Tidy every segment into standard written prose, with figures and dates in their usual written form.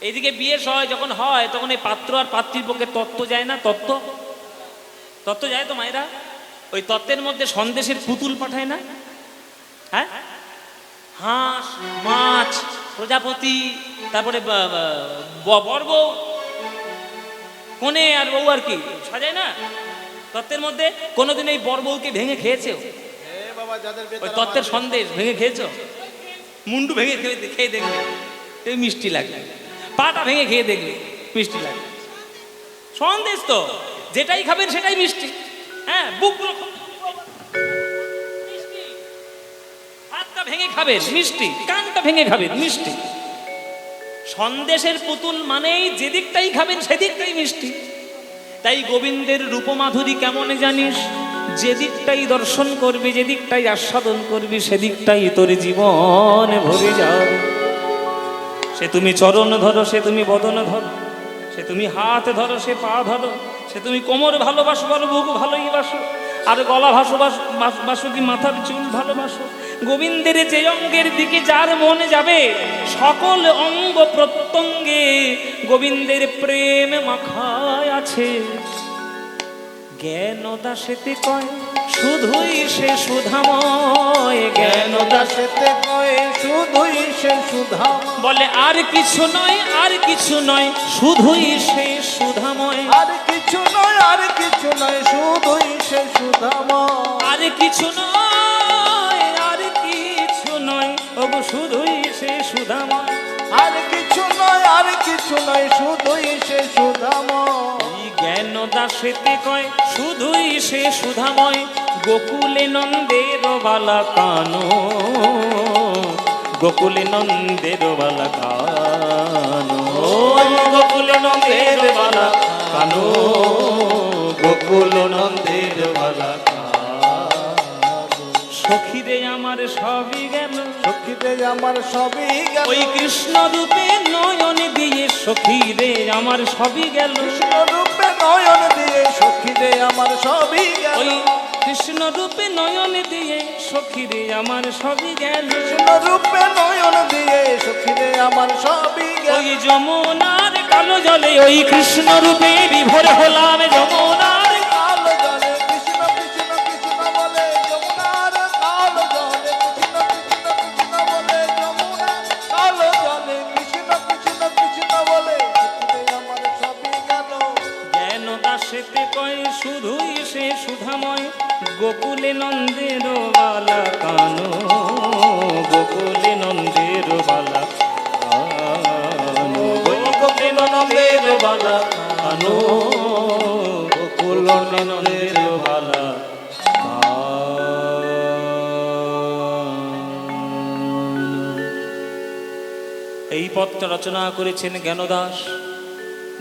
এইদিকে বিয়ে যখন হয় তখন এই পাত্র আর পাত্রীর পক্ষে তত্ত্ব যায় না, তত্ত্ব যায় তো মায়েরা। ওই তত্ত্বের মধ্যে সন্দেশের পুতুল পাঠায় না, হ্যাঁ, হাঁস মাছ প্রজাপতি, তারপরে বর বউ কনে আর বউ আর কি সাজায় না তত্ত্বের মধ্যে। কোনোদিন এই বর বউকে ভেঙে খেয়েছে? ওই তত্ত্বের সন্দেশ ভেঙে খেয়েছো? মুন্ডু ভেঙে খেয়ে দেখবে মিষ্টি লাগে, পাটা ভেঙে খেয়ে দেখবে মিষ্টি লাগে। সন্দেশ তো যেটাই খাবেন সেটাই মিষ্টি। হ্যাঁ, বুকগুলো মিষ্টি, হাতটা ভেঙে খাবেন মিষ্টি, কানটা ভেঙে খাবেন মিষ্টি। সন্দেশের পুতুল মানেই যেদিকটাই খাবেন সেদিকটাই মিষ্টি। তাই গোবিন্দের রূপমাধুরী কেমন জানিস? যেদিকটাই দর্শন করবি, যেদিকটাই আস্বাদন করবি, সেদিকটাই তোর জীবন ভরে যাবে। সে তুমি চরণ ধরো, সে তুমি বদন ধরো, সে তুমি হাত ধরো, সে পা ধরো, সে তুমি কোমর ভালোবাসো, বলো বুক ভালোই বাসো, আর গলা বাসো কি মাথার চুল ভালোবাসো। গোবিন্দের যে অঙ্গের দিকে যার মন যাবে, সকল অঙ্গ প্রত্যঙ্গে গোবিন্দের প্রেম মাখায় আছে। জ্ঞান দাসেতে কয় শুধুই সে সুধাময়, জ্ঞান দাসেতে কয় শুধুই সে সুধাময়। বলে আর কিছু নয়, আর কিছু নয়, শুধুই সে সুধাময়। আর কিছু নয়, আর কিছু নয়, শুধুই সে সুধাময়। আর কিছু নয়, আর কিছু নয়, ওগো শুধুই সে সুধাময়। আর কিছু নয়, আর কিছু নয়, শুধুই সে সুধাময়। জ্ঞান দাসেতে কয় শুধুই সে সুধাময়। গোকুলে নন্দের বালা কানো, গোকুলে নন্দের বালা কানো, গোকুলে নন্দের বালা কানো, গোকুল নন্দের বালা কানো। সখীরে আমার সবই গেল, সখীরে আমার সবই গেল, ওই কৃষ্ণ রূপে নয়ন দিয়ে সখীরে আমার সবই গেল। কৃষ্ণ রূপে নয়ন দিয়ে সখীরে আমার সবই গেল, ওই কৃষ্ণ রূপে নয়ন দিয়ে সখীরে আমার সবই গেল। কৃষ্ণ রূপে নয়ন দিয়ে সখীরে আমার সবই গেল। ওই যমুনার কালো জলে ওই কৃষ্ণ রূপে বিভোর হলাম, যমুনার কালো জলে কৃষ্ণ কৃষ্ণ কৃষ্ণ বলে, যমুনার কালো জলে কৃষ্ণ কৃষ্ণ কৃষ্ণ বলে, যমুনার কালো জলে কৃষ্ণ কৃষ্ণ কৃষ্ণ বলে, সখীরে আমার সবই গেল। জ্ঞান দাসেতে কয় শুধুই সে সুধাময়। গোকুলে নন্দের বালা কানো, গোকুলে নন্দের বালা কানো, গোকুলে নন্দের বালা কানো, গোকুল নন্দের বালা কানো। এই পথটা রচনা করেছেন জ্ঞানদাস,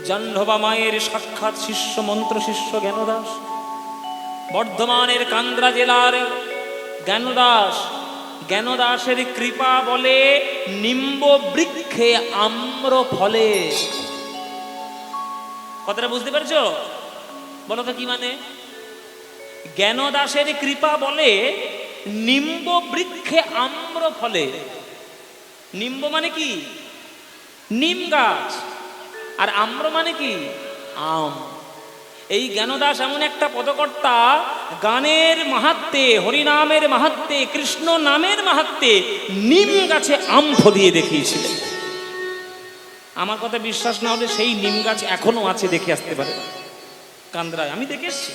জাহ্নবা মায়ের সাক্ষাৎ শিষ্য, মন্ত্র শিষ্য জ্ঞানদাস। বর্ধমানের কান্দ্রা জেলার জ্ঞানদাস, জ্ঞানদাসের কৃপা বলে নিম্ব বৃক্ষে আম্র ফলে। কথাটা বুঝতে পারছো? বলো তো কি মানে? জ্ঞানদাসের কৃপা বলে নিম্ব বৃক্ষে আম্র ফলে। নিম্ব মানে কি? নিম গাছ। আর আম্র মানে কি? আম। এই জ্ঞানদাস এমন একটা পদকর্তা, গানের মাহাত্মে, হরিনামের মাহাত্মে, কৃষ্ণ নামের মাহাত্মে নিম গাছে আম ফলিয়ে দেখিয়েছিলেন। আমার কথা বিশ্বাস না হলে সেই নিম গাছ এখনো আছে, দেখে আসতে পারে কান্দ্রায়। আমি দেখে এসছি,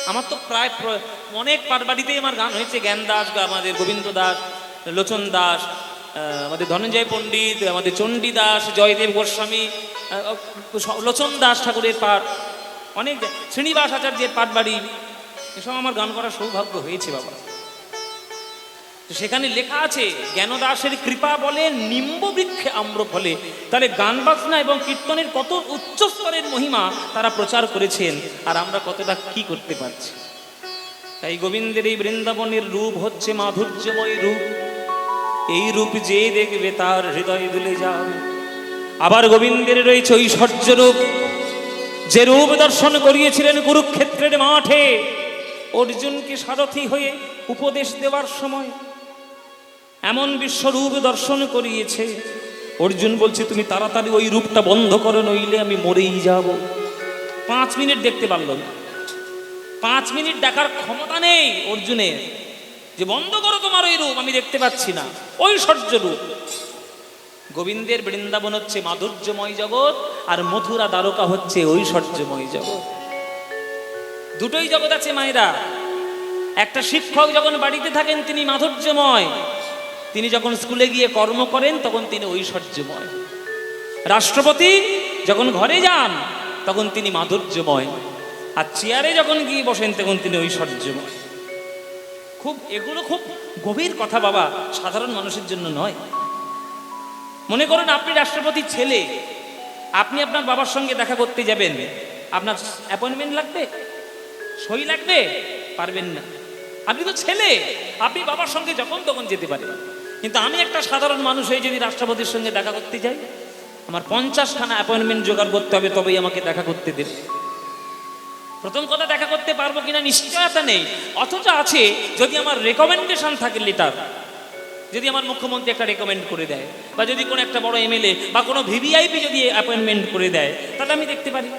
আমার তো প্রায় অনেক বাড়িতেই আমার গান হয়েছে। জ্ঞান দাস, আমাদের গোবিন্দ দাস, লোচন দাস, আমাদের ধনঞ্জয় পণ্ডিত, আমাদের চণ্ডী দাস, জয়দেব গোস্বামী, লোচন দাস ঠাকুরের পাঠ, অনেক শ্রীনিবাস আচার্যের পাঠ বাড়ি, এসব আমার গান করার সৌভাগ্য হয়েছে বাবা। সেখানে লেখা আছে জ্ঞানদাসের কৃপা বলে নিম্ব বৃক্ষে আম্র ফলে। তাহলে গান বাজনা এবং কীর্তনের কত উচ্চ স্তরের মহিমা তারা প্রচার করেছেন, আর আমরা কতটা কি করতে পারছি। তাই গোবিন্দের এই বৃন্দাবনের রূপ হচ্ছে মাধুর্যময় রূপ। এই রূপ যে দেখবে তার হৃদয় দুলে যাবে। আবার গোবিন্দের রয়েছে ঐশ্বর্য রূপ, যে রূপ দর্শন করিয়েছিলেন কুরুক্ষেত্রের মাঠে অর্জুনকে সারথি হয়ে উপদেশ দেওয়ার সময়। এমন বিশ্বরূপ দর্শন করিয়েছে অর্জুন বলছে তুমি তাড়াতাড়ি ওই রূপটা বন্ধ করো, নইলে আমি মরেই যাব। 5 মিনিট দেখতে পারল না। 5 মিনিট দেখার ক্ষমতা নেই অর্জুনের, যে বন্ধ করো তোমার ওই রূপ, আমি দেখতে পাচ্ছি না। ঐশ্বর্য রূপ। গোবিন্দের বৃন্দাবন হচ্ছে মাধুর্যময় জগৎ, আর মথুরা দ্বারকা হচ্ছে ঐশ্বর্যময় জগৎ। দুটোই জগৎ আছে মায়েরা। একটা শিক্ষক যখন বাড়িতে থাকেন তিনি মাধুর্যময়, তিনি যখন স্কুলে গিয়ে কর্ম করেন তখন তিনি ঐশ্বর্যময়। রাষ্ট্রপতি যখন ঘরে যান তখন তিনি মাধুর্যময়, আর চেয়ারে যখন গিয়ে বসেন তখন তিনি ঐশ্বর্যময়। এগুলো খুব গভীর কথা বাবা, সাধারণ মানুষের জন্য নয়। মনে করুন আপনি রাষ্ট্রপতির ছেলে, আপনি আপনার বাবার সঙ্গে দেখা করতে যাবেন, আপনার অ্যাপয়েন্টমেন্ট লাগবে, সই লাগবে, পারবেন না। আপনি তো ছেলে, আপনি বাবার সঙ্গে যখন তখন যেতে পারেন। কিন্তু আমি একটা সাধারণ মানুষ হয়ে যদি রাষ্ট্রপতির সঙ্গে দেখা করতে যাই, আমার 50খানা অ্যাপয়েন্টমেন্ট জোগাড় করতে হবে, তবেই আমাকে দেখা করতে দেবে। প্রথম কথা, দেখা করতে পারবো কিনা নিশ্চয়তা নেই। অথচ আছে, যদি আমার রেকমেন্ডেশন থাকে, লেটার, যদি আমার মুখ্যমন্ত্রী একটা রেকমেন্ড করে দেয়, বা যদি কোনো একটা বড় এমএলএ বা কোনো ভিভিআইপি যদি অ্যাপয়েন্টমেন্ট করে দেয়, তাহলে আমি দেখতে পারি।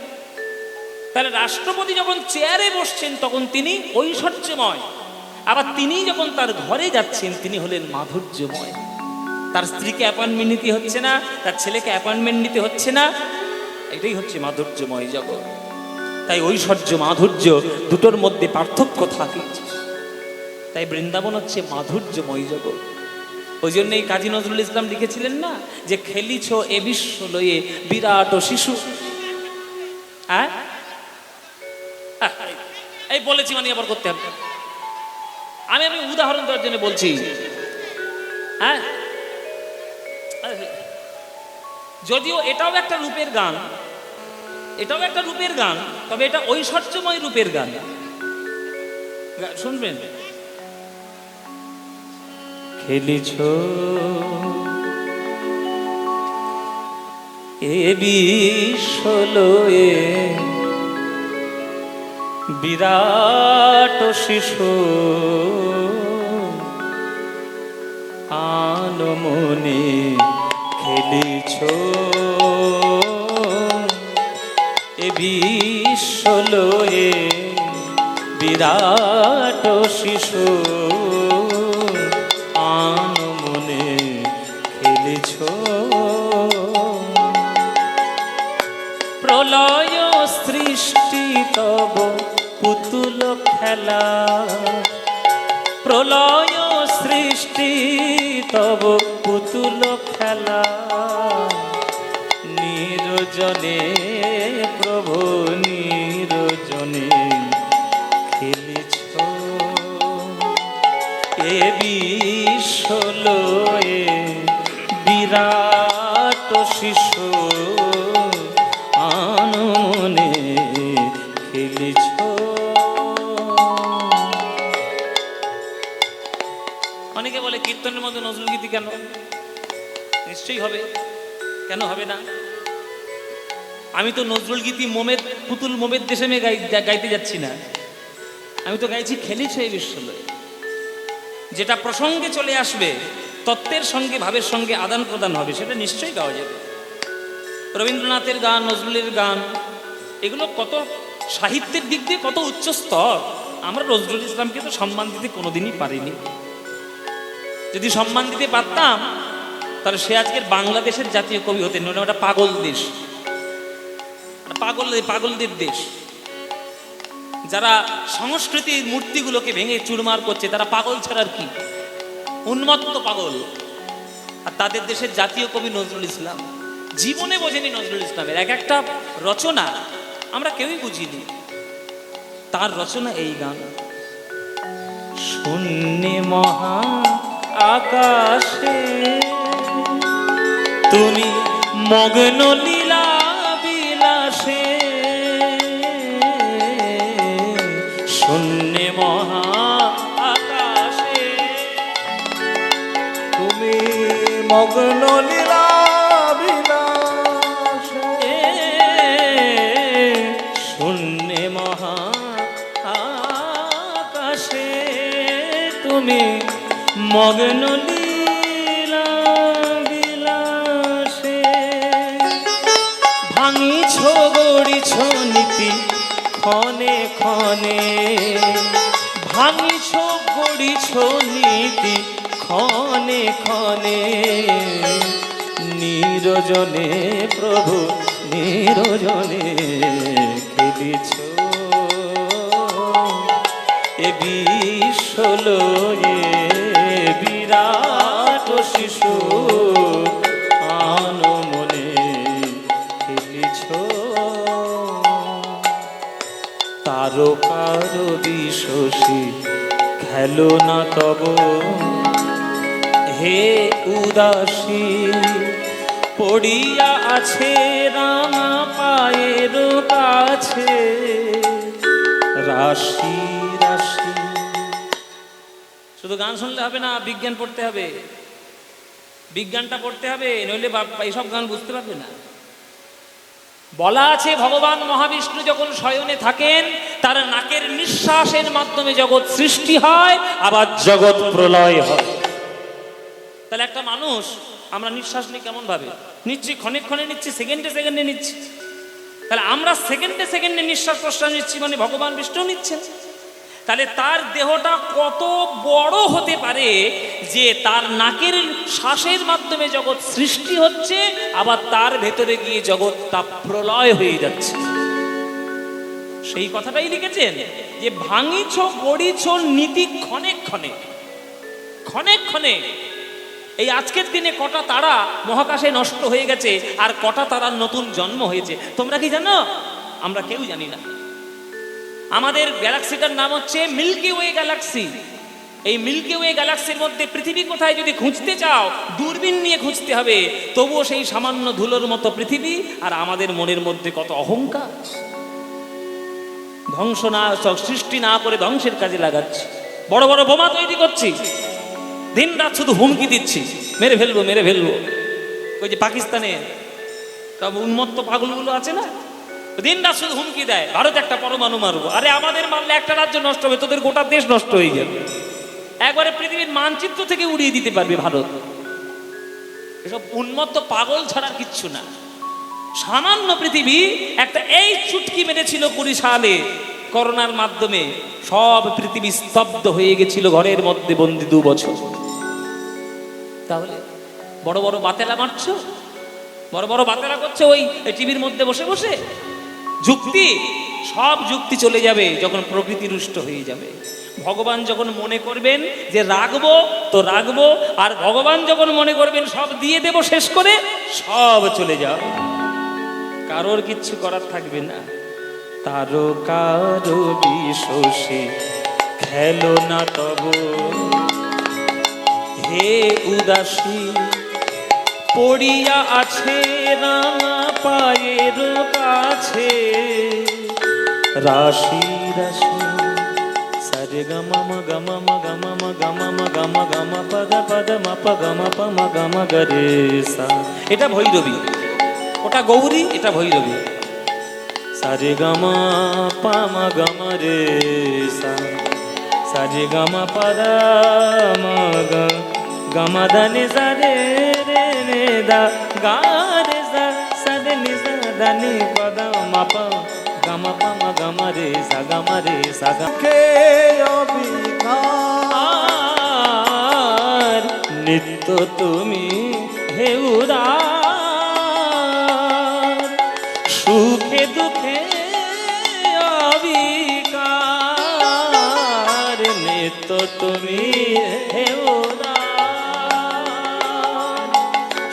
তাহলে রাষ্ট্রপতি যখন চেয়ারে বসছেন তখন তিনি ঐশ্বর্যময়, আবার তিনি যখন তার ঘরে যাচ্ছেন তিনি হলেন মাধুর্যময়। তার স্ত্রীকে অ্যাপয়েন্টমেন্ট নিতে হচ্ছে না, তার ছেলেকে অ্যাপয়েন্টমেন্ট নিতে হচ্ছে না। এটাই হচ্ছে মাধুর্যময় জগৎ। তাই ঐশ্বর্য মাধুর্য দুটোর মধ্যে পার্থক্য থাকে। তাই বৃন্দাবন হচ্ছে মাধুর্যময় জগৎ। ওই জন্যই কাজী নজরুল ইসলাম লিখেছিলেন না, যে খেলিছ এ বিশ্ব লয়ে বিরাট শিশু। এই বলেছি মানে আবার করতে হবে। আমি উদাহরণ দেওয়ার জন্য বলছি। হ্যাঁ, যদিও এটাও একটা রূপের গান, এটাও একটা রূপের গান, তবে এটা ঐশ্বর্যময় রূপের গান। শুনবেন। খেলিছ এ বিশ্ব লয়ে বিরাট শিশু, আনমনে খেলিছ এ বিশ্ব লয়ে বিরাট শিশু, আনমনে খেলিছ। প্রলয় সৃষ্টি তব পুতুল খেলা, প্রলয় সৃষ্টি তব পুতুল খেলা, নিরজনে প্রভু নিরজনে খেলিছ এ বিশ্ব লয়ে বিরাট শিশু, আনমনে খেলিছ। অনেকে বলে কীর্তনের মধ্যে নজরুল গীতি কেন? নিশ্চয়ই হবে, কেন হবে না? আমি তো নজরুল গীতি মোমের পুতুল মোমের দেশে গাইতে যাচ্ছি না, আমি তো গাইছি খেলিছ এই বিশ্বলয়ে। যেটা প্রসঙ্গে চলে আসবে, তত্ত্বের সঙ্গে ভাবের সঙ্গে আদান প্রদান হবে, সেটা নিশ্চয়ই গাওয়া যাবে। রবীন্দ্রনাথের গান, নজরুলের গান, এগুলো কত সাহিত্যের দিক দিয়ে কত উচ্চ স্তর। আমরা নজরুল ইসলামকে তো সম্মান দিতে কোনোদিনই পারিনি। যদি সম্মান দিতে পারতাম তাহলে সে আজকের বাংলাদেশের জাতীয় কবি হতেন। ওটা পাগল দেশ, পাগলদের দেশ। যারা সংস্কৃতির মূর্তিগুলোকে ভেঙে চুরমার করছে তারা পাগল ছাড়ার কি, উন্মত্ত পাগল। আর তাদের দেশের জাতীয় কবি নজরুল ইসলাম। জীবনে বোঝেনি নজরুল ইসলামের এক একটা রচনা, আমরা কেউই বুঝিনি। তার রচনা এই গান। শূন্যে মহা আকাশে তুমি মগ্ন লীলা বিলাসে, শূন্যে মহা আকাশে তুমি মগ্ন লীলা বিলাসে, শূন্যে মহা আকাশে তুমি মগ্ন লীলা বিলাসে। গড়িছ নীতি ক্ষণে ক্ষণে, ভাঙিছ গড়িছ নীতি ক্ষণে ক্ষণে, নিরজনে প্রভু নিরজনে খেলিছ এ বিশ্বলয়ে বিরাট শিশু আনমনে খেলিছ। তারকার বিশ্বসী খেলো না তব হে উদাসী, পড়িয়া আছে রাঙা পায়ের কাছে রাশি রাশি। শুধু গান শুনলে হবে না, বিজ্ঞান পড়তে হবে, বিজ্ঞানটা পড়তে হবে, নইলে এইসব গান বুঝতে পারবে না। বলা আছে ভগবান মহাবিষ্ণু যখন শয়নে থাকেন তার নাকের নিঃশ্বাসের মাধ্যমে জগৎ সৃষ্টি হয়, আবার জগৎ প্রলয় হয়। তাহলে একটা মানুষ আমরা নিঃশ্বাস নিই কেমন ভাবে নিচ্ছি, ক্ষণে ক্ষণে নিচ্ছি, সেকেন্ডে সেকেন্ডে নিচ্ছি। তাহলে আমরা সেকেন্ডে সেকেন্ডে নিঃশ্বাস প্রশ্বাস নিচ্ছি, মানে ভগবান বিষ্ণু নিচ্ছেন। তাহলে তার দেহটা কত বড় হতে পারে যে তার নাকের শ্বাসের মাধ্যমে জগৎ সৃষ্টি হচ্ছে, আবার তার ভেতরে গিয়ে জগৎটা প্রলয় হয়ে যাচ্ছে। সেই কথাটাই লিখেছেন যে ভাঙিছ গড়িছ নীতি ক্ষণে ক্ষণে ক্ষণে ক্ষণে। এই আজকের দিনে কটা তারা মহাকাশে নষ্ট হয়ে গেছে আর কটা তারার নতুন জন্ম হয়েছে তোমরা কি জানো? আমরা কেউ জানি না। আমাদের গ্যালাক্সিটার নাম হচ্ছে মিল্কি ওয়ে গ্যালাক্সি। এই মিল্কি ওয়ে গ্যালাক্সির মধ্যে পৃথিবী কোথায় যদি খুঁজতে চাও দূরবীন নিয়ে খুঁজতে হবে, তবুও সেই সামান্য ধুলোর মতো পৃথিবী। আর আমাদের মনের মধ্যে কত অহংকার, ধ্বংস না সৃষ্টি না করে ধ্বংসের কাজে লাগাচ্ছি, বড় বড় বোমা তৈরি করছি, দিন রাত শুধু হুমকি দিচ্ছি মেরে ফেলবো মেরে ফেলবো। ওই যে পাকিস্তানে সব উন্মত্ত পাগলগুলো আছে না, দিন রাত শুধু হুমকি দেয় ভারত একটা পরমাণু মারবো। আরে আমাদের মারলে একটা রাজ্য নষ্ট হবে, তোদের গোটা দেশ নষ্ট হয়ে যাবে, একবারে পৃথিবীর মানচিত্র থেকে উড়িয়ে দিতে পারবে ভারত। এসব উন্মত্ত পাগল ছাড়া কিচ্ছু না। সামান্য পৃথিবী একটা এই চুটকি মেরেছিল 20 সালে করোনার মাধ্যমে, সব পৃথিবী স্তব্ধ হয়ে গেছিল ঘরের মধ্যে বন্দি 2 বছর। তাহলে বড় বড় বাতেলা মারছো, বড় বড় বাতেলা করছে ওই টিভির মধ্যে বসে বসে। যুক্তি, সব যুক্তি চলে যাবে যখন প্রকৃতি রুষ্ট হয়ে যাবে। ভগবান যখন মনে করবেন যে রাখবো তো রাখবো, আর ভগবান যখন মনে করবেন সব দিয়ে দেব শেষ করে, সব চলে যাবে, কারোর কিচ্ছু করার থাকবে না। তারকার বিশ্বসী খেলো না তব হে উদাসী, পড়িয়া আছে রাঙা পায়ের কাছে রাশি রাশি। সারে গামা মা গামা মা গামা মা গামা মা গামা গামা পদ পদ মা প গামা প মা গামা গরে সা। এটা ভৈরবী, ওটা গৌরী, এটা ভৈরবী। সারে গামা পা মা গামা রে সা, সারে গামা পদ মা গা গামা ধানে সারে রে নে দা গা রে সা সারে নি সা ধানে পদ মা পা গামা পা মা গামা রে সা গামা রে সা গা। কে অবিকার নিত্য তুমি হে উদার, সুখে দুঃখে অবিকার, নিত্য তুমি হে উদার,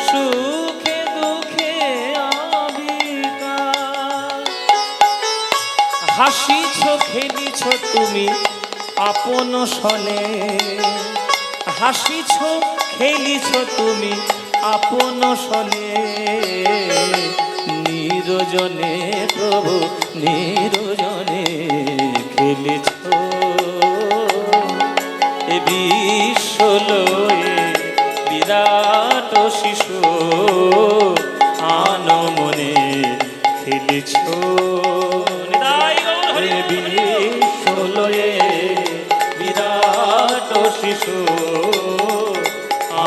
সুখে দুঃখে অবিকার। হাসিছ খেলিছ তুমি আপন সনে, হাসিছ খেলিছ তুমি আপন সনে, নিরজনে প্রভু নিরজনে খেলিছ এ বিশ্বলয়ে বিরাট শিশু আনমনে খেলিছ। বিশ্বলয়ে বিরাট শিশু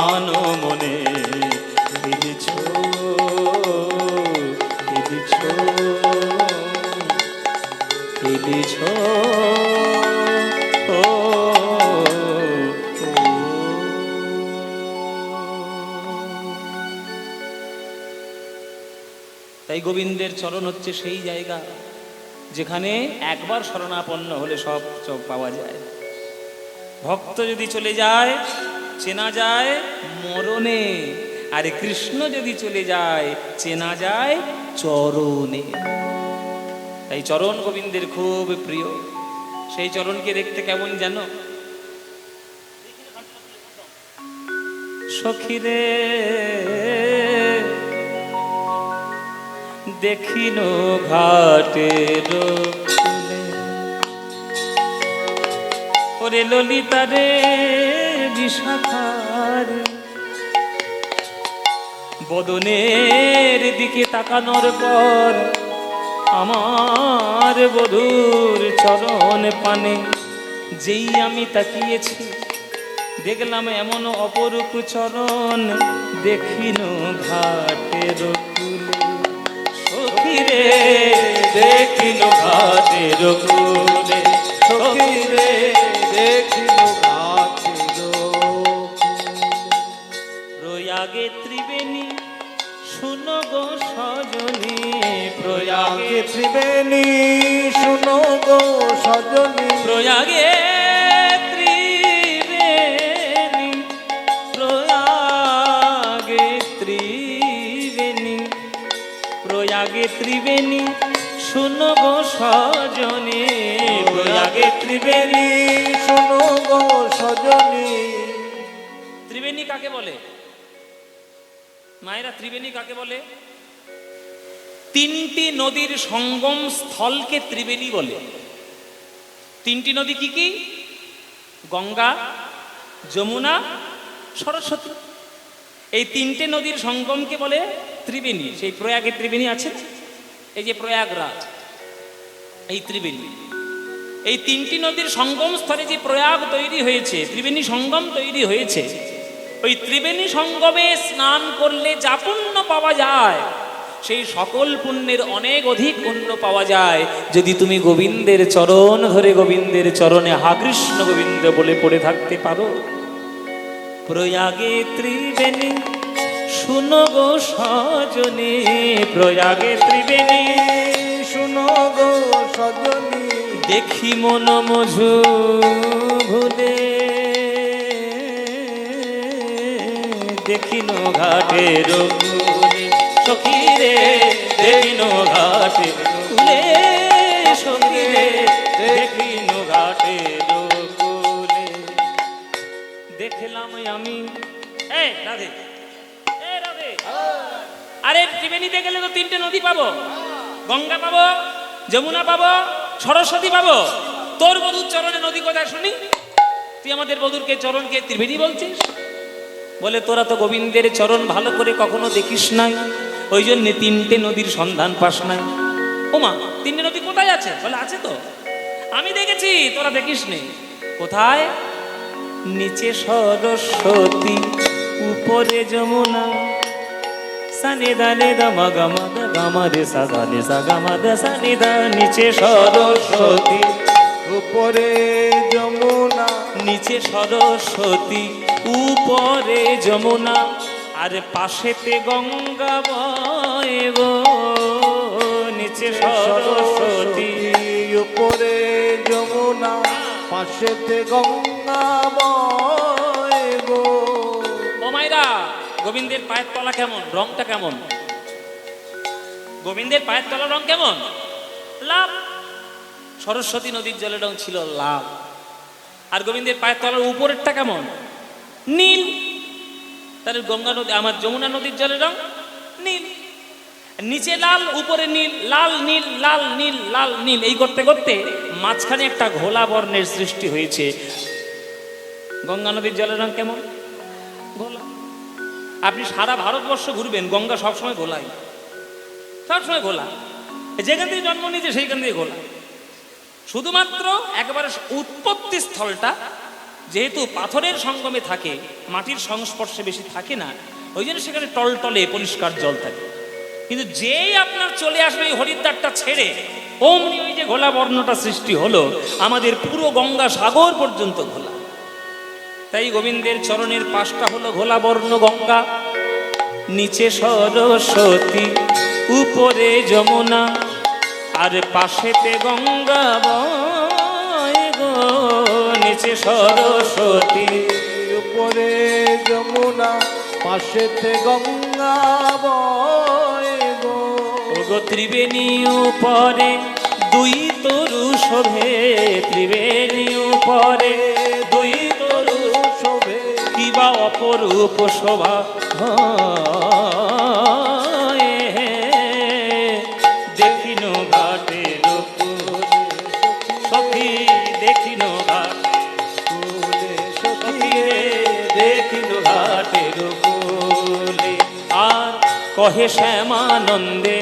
আনমনে খেলিছ খেলিছ। চলেছ ও, তাই গোবিন্দের চরণ হচ্ছে সেই জায়গা যেখানে একবার শরণাপন্ন হলে সব সব পাওয়া যায়। ভক্ত যদি চলে যায় চেনা যায় মরণে, আর কৃষ্ণ যদি চলে যায় চেনা যায় চরণে। তাই চরণ গোবিন্দের খুব প্রিয়। সেই চরণকে দেখতে কেমন জানো? সখীরে দেখিন ঘাটের কূলে, ওরে ললিতারে বিশাখার বদনের দিকে তাকানোর পর আমার বধূর চরণ পানে যেই আমি তাকিয়েছি, দেখলাম এমন অপরূপ চরণ দেখিন ঘাটের কূলে। সখীরে দেখিন ঘাটের কূলে, সখীরে দেখিল ঘাটের প্রয়াগে ত্রিবেণী শুনো গো সজনী, প্রয়াগে প্রয়াগে ত্রিবেণী শুনো গো সজনী, প্রয়াগে ত্রিবেণী, প্রয়াগে ত্রিবেণী, প্রয়াগে ত্রিবেণী শুনো গো সজনী, প্রয়াগে ত্রিবেণী। শুনো গো সজনী। ত্রিবেণী কাকে বলে মায়েরা? ত্রিবেণী কাকে বলে? তিনটি নদীর সঙ্গম স্থলকে ত্রিবেণী বলে। তিনটি নদী কি কি? গঙ্গা, যমুনা, সরস্বতী। এই তিনটে নদীর সঙ্গমকে বলে ত্রিবেণী। সেই প্রয়াগে ত্রিবেণী আছে, এই যে প্রয়াগরাজ, এই ত্রিবেণী। এই তিনটি নদীর সঙ্গম স্থলে যে প্রয়াগ তৈরি হয়েছে, ত্রিবেণী সঙ্গম তৈরি হয়েছে, ওই ত্রিবেণী সঙ্গমে স্নান করলে যা পুণ্য পাওয়া যায় সেই সকল পুণ্যের অনেক অধিক পুণ্য পাওয়া যায় যদি তুমি গোবিন্দের চরণ ধরে গোবিন্দের চরণে হা কৃষ্ণ গোবিন্দ বলে পড়ে থাকতে পারো। প্রয়াগে ত্রিবেণী শুনো গো সজনী, প্রয়াগে ত্রিবেণী শুনো গো সজনী, দেখি মন মঝু ভুলে, দেখিন ঘাটের কূলে, সখীরে দেখিন ঘাটের কূলে, সখীরে দেখিন ঘাটের কূলে। দেখলাম আমি এই রাধে, এ রাধে, আরে ত্রিবেণীতে গেলে তো তিনটে নদী পাবো, গঙ্গা পাবো, যমুনা পাবো, সরস্বতী পাবো। তোর বধূর চরণে নদী কোথায় শুনি? তুই আমাদের বধূরকে চরণকে ত্রিবেণী বলছিস? বলে তোরা তো গোবিন্দের চরণ ভালো করে কখনো দেখিস নাই, ওই জন্যে তিনটে নদীর সন্ধান পাস নাই। ওমা, তিনটে নদী কোথায় আছে? বলে আছে তো, আমি দেখেছি, তোরা দেখিস নি। কোথায়? নিচে সরস্বতী, উপরে যমুনা, সানি দানে দা মগা মগা গামা রে সা গানে সা গামা দা সানি দা। নিচে সরস্বতী, উপরে যমুনা, নিচে সরস্বতী, উপরে যমুনা, আর পাশেতে গঙ্গা বয় গো। নিচে সরস্বতী, উপরে যমুনা, পাশেতে গঙ্গা বয় গো। ও মাইরা, গোবিন্দের পায়ের তলা কেমন? রংটা কেমন? গোবিন্দের পায়ের তলার রং কেমন? লাল। সরস্বতী নদীর জলের রং ছিল লাল। আর গোবিন্দের পায়ের তলার উপরেরটা কেমন? নীল। তাহলে গঙ্গা নদী, আমার যমুনা নদীর জলের রং নীল। নিচে লাল, উপরে নীল, লাল নীল, লাল নীল, লাল নীল, এই করতে করতে মাঝখানে একটা ঘোলা বর্ণের সৃষ্টি হয়েছে। গঙ্গা নদীর জলের রং কেমন? ঘোলা। আপনি সারা ভারতবর্ষ ঘুরবেন, গঙ্গা সবসময় ঘোলাই, সবসময় ঘোলা। যেখান থেকে জন্ম নিয়েছে সেইখান থেকে ঘোলা। শুধুমাত্র একেবারে উৎপত্তি স্থলটা যেহেতু পাথরের সঙ্গমে থাকে, মাটির সংস্পর্শে বেশি থাকে না, ওই জন্য সেখানে টলটলে পরিষ্কার জল থাকে। কিন্তু যেই আপনার চলে আসবে এই হরিদ্বারটা ছেড়ে, অমনি ওই যে ঘোলা বর্ণটা সৃষ্টি হলো, আমাদের পুরো গঙ্গা সাগর পর্যন্ত ঘোলা। তাই গোবিন্দের চরণের পাশটা হলো ঘোলা বর্ণ গঙ্গা, নিচে সরস্বতী, উপরে যমুনা, আর পাশেতে গঙ্গা বয় গো। নিচে সরস্বতী, উপরে যমুনা, পাশেতে গঙ্গা বয় গো। ওগো ত্রিবেণী উপরে দুই তরু শোভে, ত্রিবেণী উপরে দুই তরু শোভে, কিবা অপরূপ শোভা হয়। দেখিনু ঘাটের কুলে সখী, দেখিনু ফুলে সখী রে, দেখিনু ঘাটের কুলে। আর কহে শ্যামানন্দে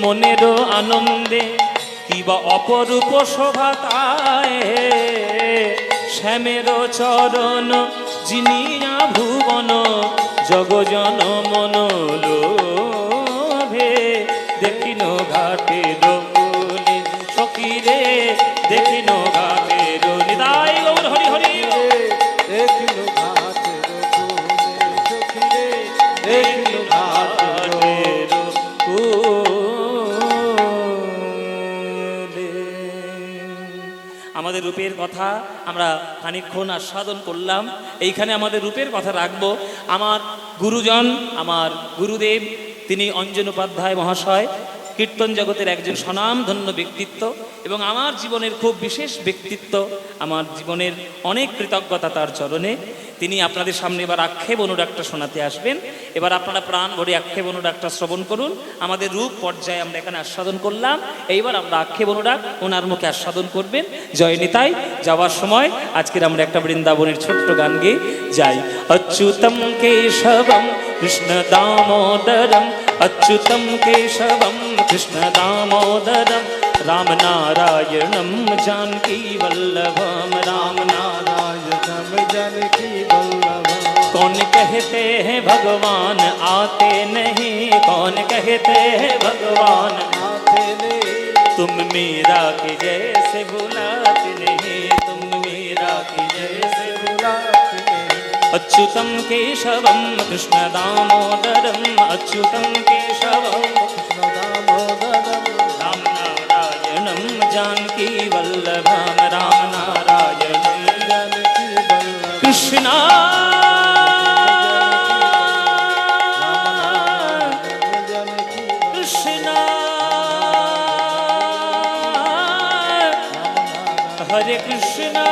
মনের আনন্দে, কিবা অপরূপ শোভা তায়। শ্যামের চরণ জিনিয়া ভুবন, জগজন মন লোভে। দেখিন ঘাটের কুলে সখী রে, দেখিন ঘাটের নিতাই গৌর হরি হরি। দেখিনু ঘাটের কুলে সখী রে, দেখিনু ঘাটের আমাদের রূপের কথা আমরা খানিকক্ষণ আস্বাদন করলাম। এইখানে আমাদের রূপের কথা রাখবো। আমার গুরুজন, আমার গুরুদেব, তিনি অঞ্জন উপাধ্যায় মহাশয়, কীর্তন জগতের একজন স্বনামধন্য ব্যক্তিত্ব এবং আমার জীবনের খুব বিশেষ ব্যক্তিত্ব। আমার জীবনের অনেক কৃতজ্ঞতা তার চরণে। তিনি আপনাদের সামনে এবার আক্ষেপ অনুরাগটা শোনাতে আসবেন। এবার আপনারা প্রাণ ভরে আক্ষেপ অনুরাগটা শ্রবণ করুন। আমাদের রূপ পর্যায়ে আমরা এখানে আস্বাদন করলাম, এইবার আমরা আক্ষেপ অনুরাগ ওনার মুখে আস্বাদন করবেন। জয় নিতাই। যাওয়ার সময় আজকের আমরা একটা বৃন্দাবনের ছোট্ট গান গেয়ে যাই। অচ্যুতম কেশবম কৃষ্ণ দামোদরম, অচ্যুতম কেশবম কৃষ্ণ দামোদরম, রাম নারায়ণম जानकी वल्लभम, राम नारायणम जानकी वल्लभम। कौन कहते हैं भगवान आते नहीं, कौन कहते हैं भगवान आते नहीं, तुम मीरा की जैसे भुलाते नहीं, तुम मीरा की जैसे बुलाते नहीं। अच्युतम केशवम कृष्ण दामोदरम, अच्युतम केशवम कृष्ण दामोदरम, राम नारायणम जानकी वल्लभम, राम नारायणम जानकी वल्लभम। कृष्णा जानकी कृष्णा हरे कृष्णा